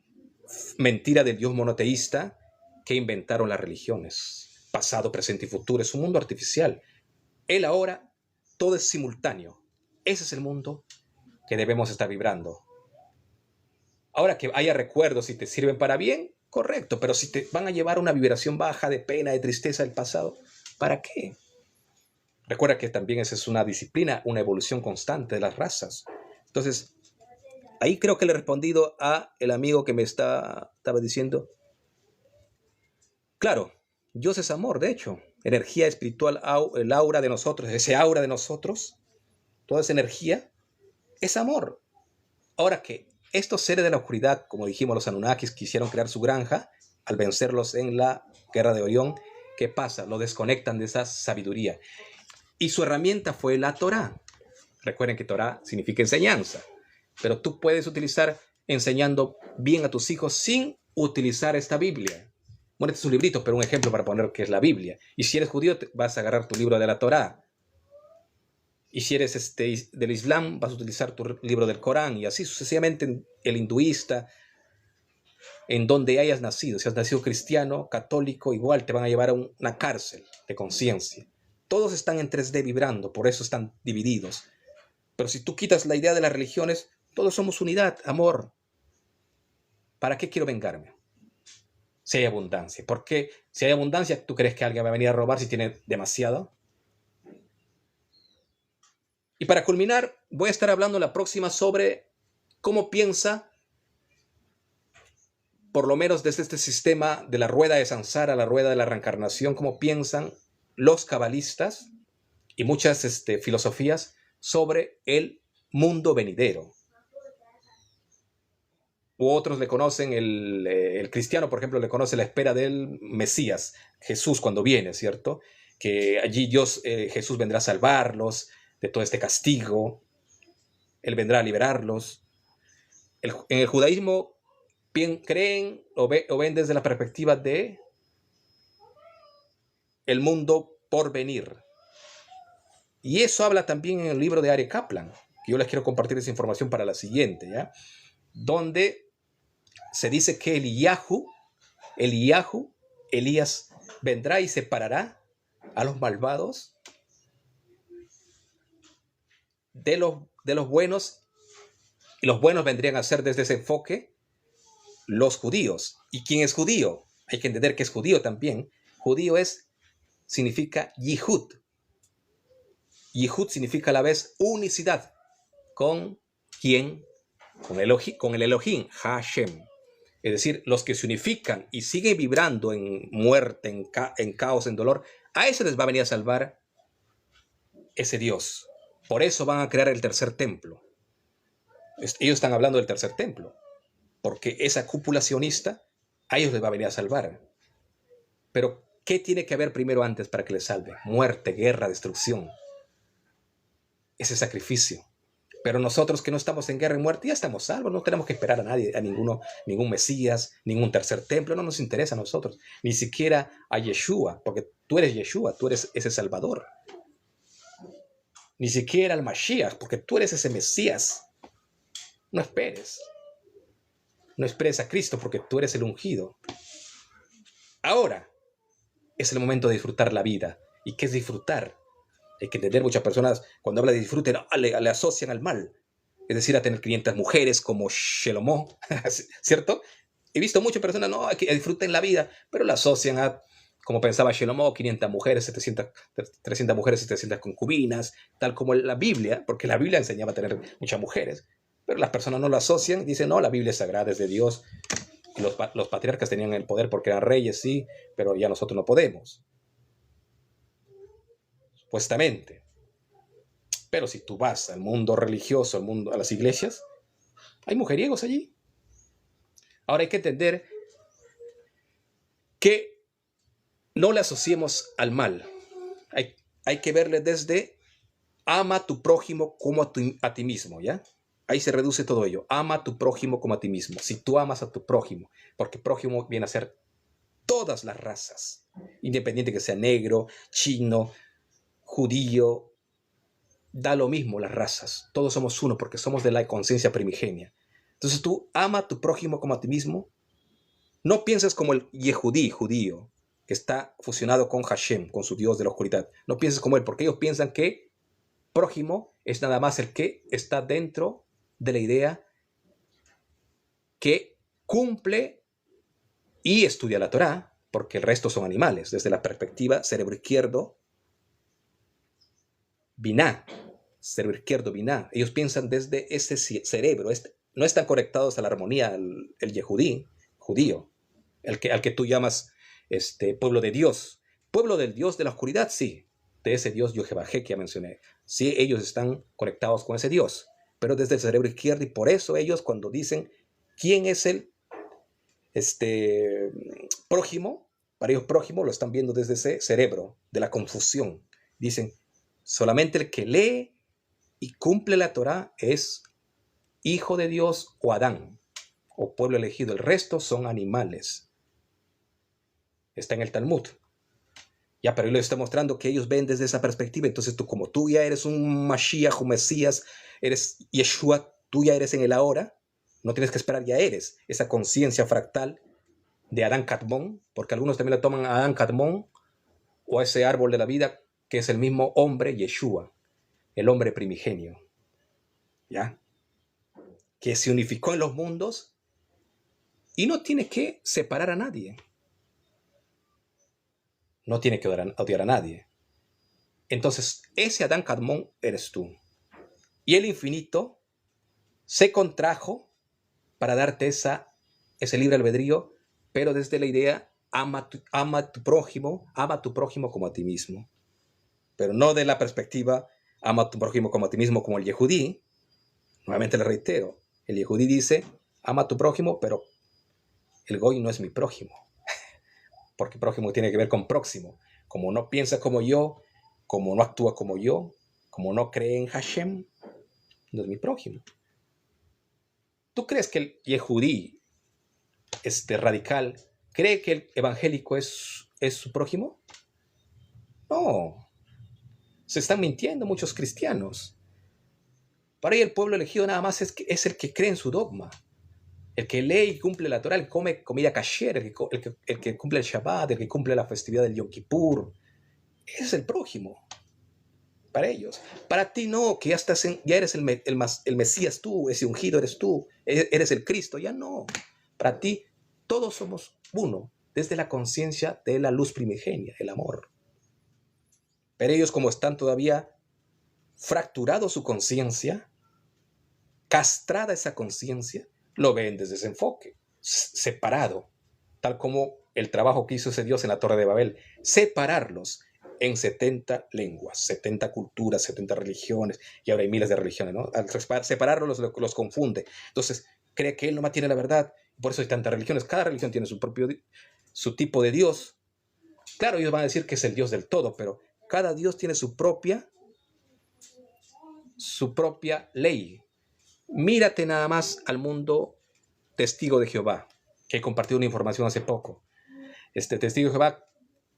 mentira del Dios monoteísta que inventaron las religiones. Pasado, presente y futuro. Es un mundo artificial. El ahora, todo es simultáneo. Ese es el mundo que debemos estar vibrando. Ahora, que haya recuerdos y te sirven para bien, correcto, pero si te van a llevar a una vibración baja de pena, de tristeza del pasado, ¿para qué? Recuerda que también esa es una disciplina, una evolución constante de las razas. Entonces, ahí creo que le he respondido a el amigo que me estaba diciendo. Claro, Dios es amor, de hecho. Energía espiritual, el aura de nosotros, ese aura de nosotros, toda esa energía, es amor. Ahora que estos seres de la oscuridad, como dijimos, los Anunnakis quisieron crear su granja, al vencerlos en la guerra de Orión, ¿qué pasa? Lo desconectan de esa sabiduría. Y su herramienta fue la Torá. Recuerden que Torá significa enseñanza. Pero tú puedes utilizar enseñando bien a tus hijos sin utilizar esta Biblia. Bueno, este es un librito, pero un ejemplo para poner que es la Biblia. Y si eres judío, vas a agarrar tu libro de la Torá. Y si eres del Islam, vas a utilizar tu libro del Corán. Y así sucesivamente el hinduista, en donde hayas nacido. Si has nacido cristiano, católico, igual te van a llevar a una cárcel de conciencia. Todos están en 3D vibrando, por eso están divididos. Pero si tú quitas la idea de las religiones, todos somos unidad, amor. ¿Para qué quiero vengarme? Si hay abundancia. ¿Por qué? Si hay abundancia, ¿tú crees que alguien va a venir a robar si tiene demasiado? Y para culminar, voy a estar hablando la próxima sobre cómo piensa, por lo menos desde este sistema de la rueda de Sansara, la rueda de la reencarnación, cómo piensan los cabalistas y muchas filosofías sobre el mundo venidero. U otros le conocen, el cristiano, por ejemplo, le conoce la espera del Mesías, Jesús, cuando viene, ¿cierto? Que allí Jesús vendrá a salvarlos de todo este castigo. Él vendrá a liberarlos. En el judaísmo creen o ven desde la perspectiva de el mundo por venir. Y eso habla también en el libro de Aryeh Kaplan, que yo les quiero compartir esa información para la siguiente, ¿ya? Donde se dice que Elías, vendrá y separará a los malvados de los buenos, y los buenos vendrían a ser desde ese enfoque los judíos. ¿Y quién es judío? Hay que entender que es judío también. Judío significa Yihud. Yihud significa a la vez unicidad. ¿Con quién? Con el Elohim, Hashem. Es decir, los que se unifican y siguen vibrando en muerte, en caos, en dolor, a eso les va a venir a salvar ese Dios. Por eso van a crear el tercer templo. Ellos están hablando del tercer templo, porque esa cúpula sionista a ellos les va a venir a salvar. Pero, ¿qué tiene que haber primero antes para que les salve? Muerte, guerra, destrucción. Ese sacrificio. Pero nosotros que no estamos en guerra y muerte ya estamos salvos, no tenemos que esperar a nadie, a ningún Mesías, ningún tercer templo, no nos interesa a nosotros, ni siquiera a Yeshua, porque tú eres Yeshua, tú eres ese Salvador. Ni siquiera al Mashiach, porque tú eres ese Mesías. No esperes. No esperes a Cristo, porque tú eres el ungido. Ahora es el momento de disfrutar la vida. ¿Y qué es disfrutar? Hay que entender, muchas personas cuando hablan de disfrute le asocian al mal. Es decir, a tener 500 mujeres como Shelomo, ¿cierto? He visto muchas personas, no, que disfruten la vida, pero la asocian a, como pensaba Shelomo, 500 mujeres, 300 mujeres y 300 concubinas, tal como la Biblia, porque la Biblia enseñaba a tener muchas mujeres, pero las personas no lo asocian y dicen, no, la Biblia es sagrada, es de Dios. Y los patriarcas tenían el poder porque eran reyes, sí, pero ya nosotros no podemos. Supuestamente. Pero si tú vas al mundo religioso, a las iglesias, hay mujeriegos allí. Ahora hay que entender que no le asociemos al mal. Hay que verle desde ama a tu prójimo como a ti mismo, ¿ya? Ahí se reduce todo ello. Ama a tu prójimo como a ti mismo. Si tú amas a tu prójimo, porque prójimo viene a ser todas las razas, independiente que sea negro, chino, judío, da lo mismo las razas. Todos somos uno porque somos de la conciencia primigenia. Entonces tú ama a tu prójimo como a ti mismo. No pienses como el Yehudí, judío, que está fusionado con Hashem, con su Dios de la oscuridad. No pienses como él, porque ellos piensan que prójimo es nada más el que está dentro de la idea que cumple y estudia la Torá, porque el resto son animales, desde la perspectiva cerebro izquierdo, biná, cerebro izquierdo, biná. Ellos piensan desde ese cerebro, no están conectados a la armonía, el Yehudí, judío, al que tú llamas pueblo de Dios. Pueblo del Dios de la oscuridad, sí, de ese Dios Yohevahé que ya mencioné. Sí, ellos están conectados con ese Dios, pero desde el cerebro izquierdo, y por eso ellos cuando dicen quién es el prójimo, para ellos prójimo lo están viendo desde ese cerebro de la confusión. Dicen, solamente el que lee y cumple la Torá es hijo de Dios o Adán, o pueblo elegido. El resto son animales. Está en el Talmud. Ya, pero él les está mostrando que ellos ven desde esa perspectiva. Entonces tú, como tú ya eres un Mashiach, un Mesías, eres Yeshua, tú ya eres en el ahora, no tienes que esperar, ya eres esa conciencia fractal de Adán Kadmon, porque algunos también la toman a Adán Kadmon o a ese árbol de la vida que es el mismo hombre Yeshua, el hombre primigenio, ¿ya? Que se unificó en los mundos y no tiene que separar a nadie. No tiene que odiar a nadie. Entonces, ese Adán Kadmon eres tú. Y el infinito se contrajo para darte ese libre albedrío, pero desde la idea, ama a tu prójimo como a ti mismo. Pero no de la perspectiva, ama a tu prójimo como a ti mismo, como el Yehudí. Nuevamente le reitero, el Yehudí dice, ama a tu prójimo, pero el Goy no es mi prójimo. Porque prójimo tiene que ver con próximo. Como no piensa como yo, como no actúa como yo, como no cree en Hashem, no es mi prójimo. ¿Tú crees que el Yehudí, radical, cree que el evangélico es su prójimo? No. Se están mintiendo muchos cristianos. Para ellos el pueblo elegido nada más es el que cree en su dogma. El que lee y cumple la Torah, el que come comida kasher, el que cumple el Shabbat, el que cumple la festividad del Yom Kippur. Ese es el prójimo. Para ellos. Para ti no, que ya eres el Mesías tú, ese ungido eres tú, eres el Cristo, ya no. Para ti todos somos uno, desde la conciencia de la luz primigenia, el amor. Pero ellos, como están todavía fracturado su conciencia, castrada esa conciencia, lo ven desde ese enfoque, separado, tal como el trabajo que hizo ese Dios en la Torre de Babel, separarlos. en 70 lenguas, 70 culturas, 70 religiones, y ahora hay miles de religiones, ¿no? Al separarlos los confunde. Entonces, cree que él nomás tiene la verdad, por eso hay tantas religiones. Cada religión tiene su tipo de Dios. Claro, ellos van a decir que es el Dios del todo, pero cada Dios tiene su propia ley. Mírate nada más al mundo testigo de Jehová, que he compartido una información hace poco. Este testigo de Jehová,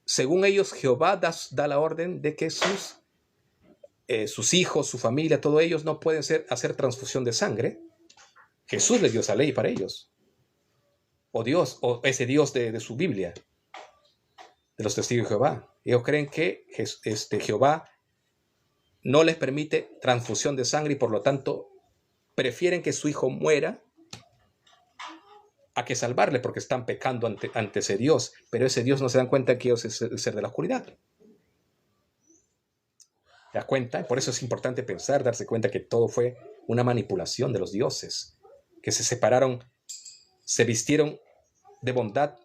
según ellos, Jehová da la orden de que sus hijos, su familia, todos ellos no pueden hacer transfusión de sangre. Jesús les dio esa ley para ellos. O Dios, o ese Dios de su Biblia, de los testigos de Jehová. Ellos creen que Jehová no les permite transfusión de sangre y por lo tanto prefieren que su hijo muera a que salvarle porque están pecando ante ese Dios. Pero ese Dios no se dan cuenta que Dios es el ser de la oscuridad. ¿Te das cuenta? Por eso es importante pensar, darse cuenta que todo fue una manipulación de los dioses, que se separaron, se vistieron de bondad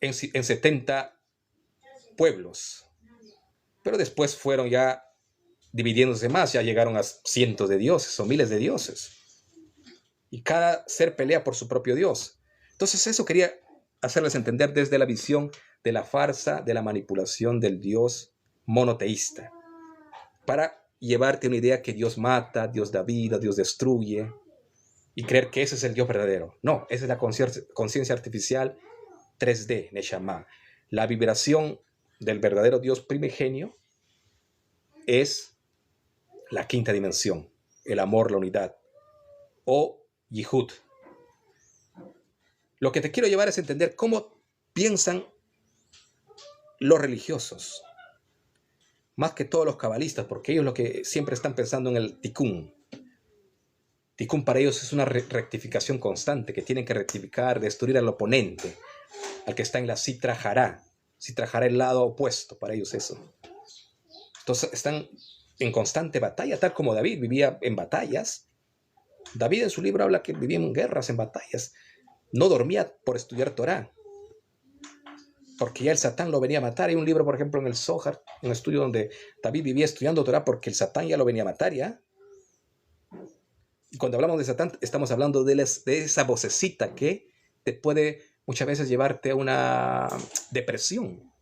en 70 pueblos. Pero después fueron ya dividiéndose más, ya llegaron a cientos de dioses o miles de dioses. Y cada ser pelea por su propio Dios. Entonces eso quería hacerles entender desde la visión de la farsa, de la manipulación del Dios monoteísta, para llevarte una idea que Dios mata, Dios da vida, Dios destruye, y creer que ese es el Dios verdadero. No, esa es la conciencia artificial 3D, Neshama. La vibración del verdadero Dios primigenio es la quinta dimensión, el amor, la unidad, o Yihud. Lo que te quiero llevar es entender cómo piensan los religiosos, más que todos los cabalistas, porque ellos lo que siempre están pensando en el tikkun. Tikkun para ellos es una rectificación constante, que tienen que rectificar, destruir al oponente, al que está en la Sitra Hará. Sitra Hará, el lado opuesto, para ellos eso. Entonces están en constante batalla, tal como David vivía en batallas. David en su libro habla que vivía en guerras, en batallas. No dormía por estudiar Torah, porque ya el Satán lo venía a matar. Hay un libro, por ejemplo, en el Zohar, un estudio donde David vivía estudiando Torah porque el Satán ya lo venía a matar, ¿ya? Y cuando hablamos de Satán, estamos hablando de esa vocecita que te puede muchas veces llevarte a una depresión.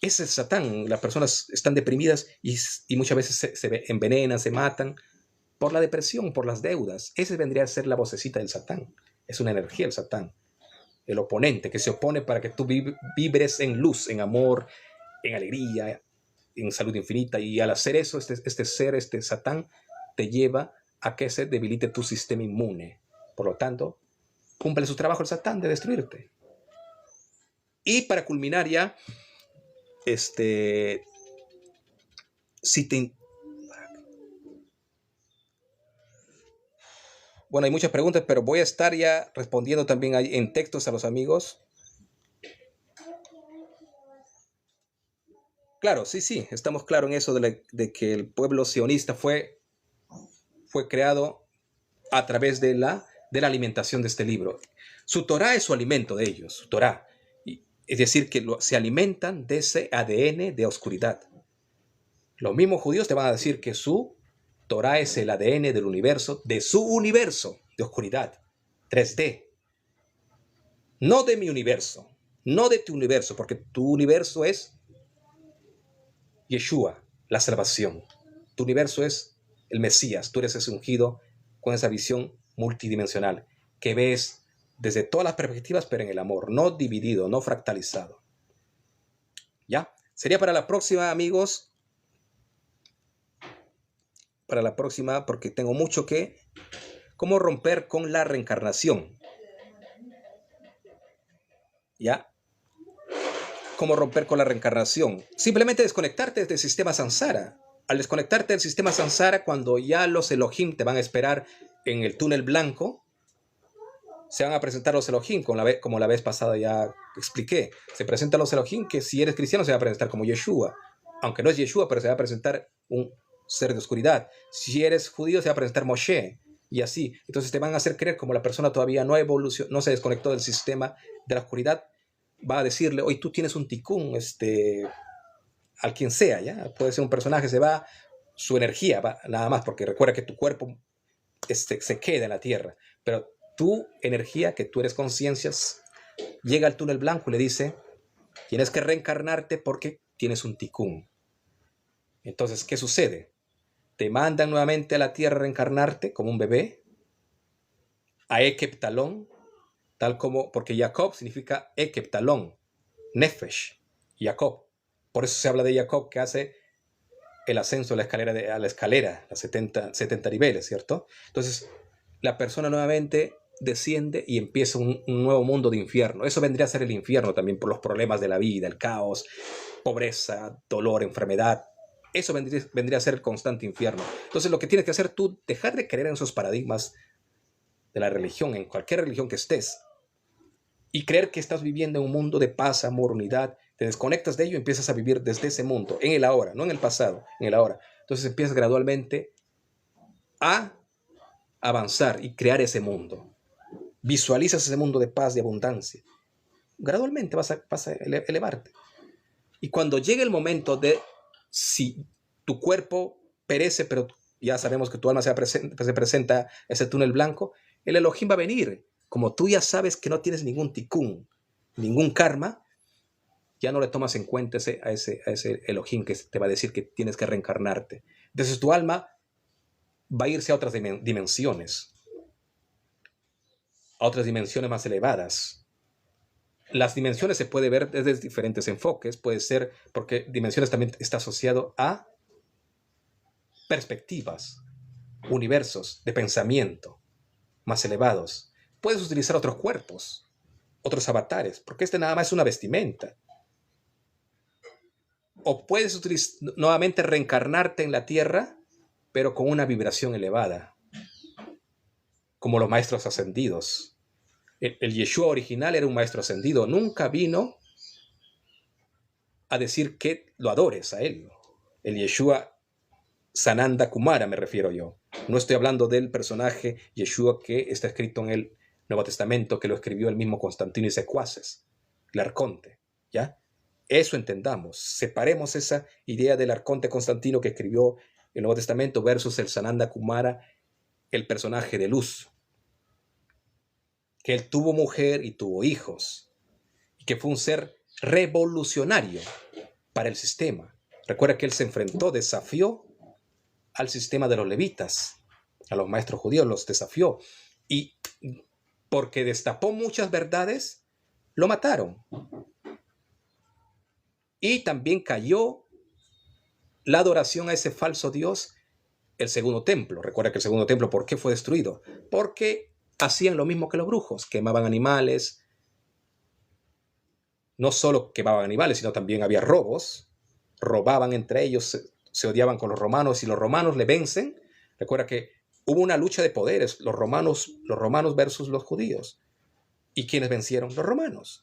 Ese es Satán. Las personas están deprimidas y muchas veces se envenenan, se matan por la depresión, por las deudas. Ese vendría a ser la vocecita del Satán. Es una energía el Satán. El oponente que se opone para que tú vibres en luz, en amor, en alegría, en salud infinita. Y al hacer eso, este Satán te lleva a que se debilite tu sistema inmune. Por lo tanto, cumple su trabajo el Satán de destruirte. Y para culminar ya, bueno, hay muchas preguntas, pero voy a estar ya respondiendo también en textos a los amigos. Claro, sí, estamos claros en eso de que el pueblo sionista fue creado a través de la alimentación de este libro. Su Torah es su alimento de ellos, su Torah. Es decir, que se alimentan de ese ADN de oscuridad. Los mismos judíos te van a decir que su Torah es el ADN del universo, de su universo de oscuridad, 3D. No de mi universo, no de tu universo, porque tu universo es Yeshua, la salvación. Tu universo es el Mesías, tú eres ese ungido con esa visión multidimensional que ves desde todas las perspectivas, pero en el amor, no dividido, no fractalizado. ¿Ya? Sería para la próxima, amigos. Para la próxima, porque tengo mucho que... ¿Cómo romper con la reencarnación? ¿Ya? ¿Cómo romper con la reencarnación? Simplemente desconectarte del sistema Sansara. Al desconectarte del sistema Sansara, cuando ya los Elohim te van a esperar en el túnel blanco, se van a presentar los Elohim, como la vez pasada ya expliqué. Se presentan los Elohim que si eres cristiano se va a presentar como Yeshua. Aunque no es Yeshua, pero se va a presentar un ser de oscuridad. Si eres judío se va a presentar Moshe. Y así. Entonces te van a hacer creer como la persona todavía no se desconectó del sistema de la oscuridad. va a decirle, hoy tú tienes un ticún, al quien sea, ¿ya? Puede ser un personaje, se va, su energía va nada más, porque recuerda que tu cuerpo se queda en la tierra, pero tu energía, que tú eres conciencias, llega al túnel blanco y le dice, tienes que reencarnarte porque tienes un ticún. Entonces, ¿qué sucede? Te mandan nuevamente a la tierra a reencarnarte como un bebé, a Ekeptalón, tal como, porque Jacob significa Ekeptalón, Nefesh, Jacob. Por eso se habla de Jacob, que hace el ascenso a la escalera, las 70 niveles, ¿cierto? Entonces, la persona nuevamente desciende y empieza un nuevo mundo de infierno. Eso vendría a ser el infierno también por los problemas de la vida, el caos, pobreza, dolor, enfermedad. Eso vendría a ser el constante infierno. Entonces, lo que tienes que hacer tú, dejar de creer en esos paradigmas de la religión, en cualquier religión que estés, y creer que estás viviendo en un mundo de paz, amor, unidad. Te desconectas de ello y empiezas a vivir desde ese mundo, en el ahora, no en el pasado, en el ahora. Entonces empiezas gradualmente a avanzar y crear ese mundo. Visualizas ese mundo de paz, de abundancia. Gradualmente vas a elevarte. Y cuando llegue el momento de, si tu cuerpo perece, pero ya sabemos que tu alma se presenta a ese túnel blanco, el Elohim va a venir. Como tú ya sabes que no tienes ningún tikkun, ningún karma, ya no le tomas en cuenta a ese Elohim que te va a decir que tienes que reencarnarte. Entonces tu alma va a irse a otras dimensiones, más elevadas. Las dimensiones se puede ver desde diferentes enfoques, puede ser porque dimensiones también está asociado a perspectivas, universos de pensamiento más elevados. Puedes utilizar otros cuerpos, otros avatares, porque nada más es una vestimenta. O puedes nuevamente reencarnarte en la tierra, pero con una vibración elevada, como los maestros ascendidos. El Yeshua original era un maestro ascendido, nunca vino a decir que lo adores a él. El Yeshua Sananda Kumara me refiero yo. No estoy hablando del personaje Yeshua que está escrito en el Nuevo Testamento, que lo escribió el mismo Constantino y Secuaces, el arconte, ¿ya? Eso entendamos. Separemos esa idea del arconte Constantino que escribió el Nuevo Testamento versus el Sananda Kumara, el personaje de luz, que él tuvo mujer y tuvo hijos, y que fue un ser revolucionario para el sistema. Recuerda que él se enfrentó, desafió al sistema de los levitas, a los maestros judíos, los desafió. Y porque destapó muchas verdades, lo mataron. Y también cayó la adoración a ese falso Dios, el segundo templo. Recuerda que el segundo templo, ¿por qué fue destruido? Porque hacían lo mismo que los brujos, quemaban animales. No solo quemaban animales, sino también había robos. Robaban entre ellos, se odiaban con los romanos. Y los romanos le vencen. Recuerda que hubo una lucha de poderes, los romanos versus los judíos. ¿Y quiénes vencieron? Los romanos.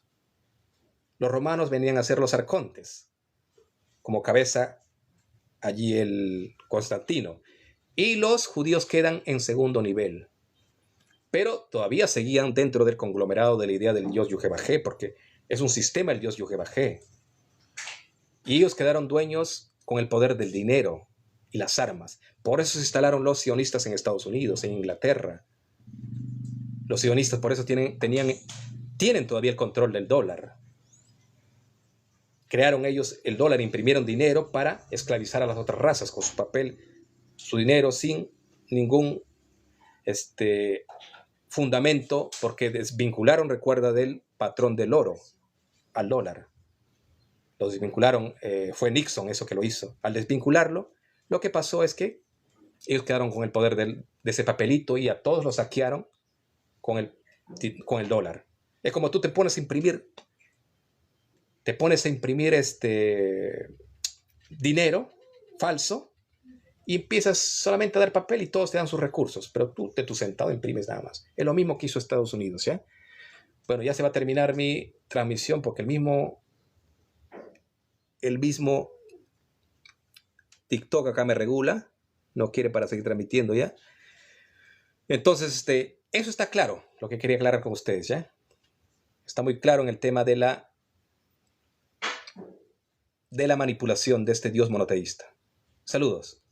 Los romanos venían a ser los arcontes, como cabeza allí el Constantino. Y los judíos quedan en segundo nivel. Pero todavía seguían dentro del conglomerado de la idea del dios Yuhebajé, porque es un sistema el dios Yuhebajé. Y ellos quedaron dueños con el poder del dinero y las armas. Por eso se instalaron los sionistas en Estados Unidos, en Inglaterra. Los sionistas por eso tienen todavía el control del dólar. Crearon ellos el dólar, imprimieron dinero para esclavizar a las otras razas con su papel, su dinero sin ningún fundamento, porque desvincularon, recuerda, del patrón del oro al dólar. Los desvincularon, fue Nixon eso que lo hizo. Al desvincularlo, lo que pasó es que ellos quedaron con el poder de ese papelito y a todos los saquearon con el dólar. Es como tú te pones a imprimir dinero falso y empiezas solamente a dar papel y todos te dan sus recursos, pero tú de tu centavo imprimes nada más. Es lo mismo que hizo Estados Unidos, ¿ya? Bueno, ya se va a terminar mi transmisión porque el mismo TikTok acá me regula, no quiere para seguir transmitiendo ya. Entonces, eso está claro, lo que quería aclarar con ustedes, ¿ya? Está muy claro en el tema de la de la manipulación de este Dios monoteísta. Saludos.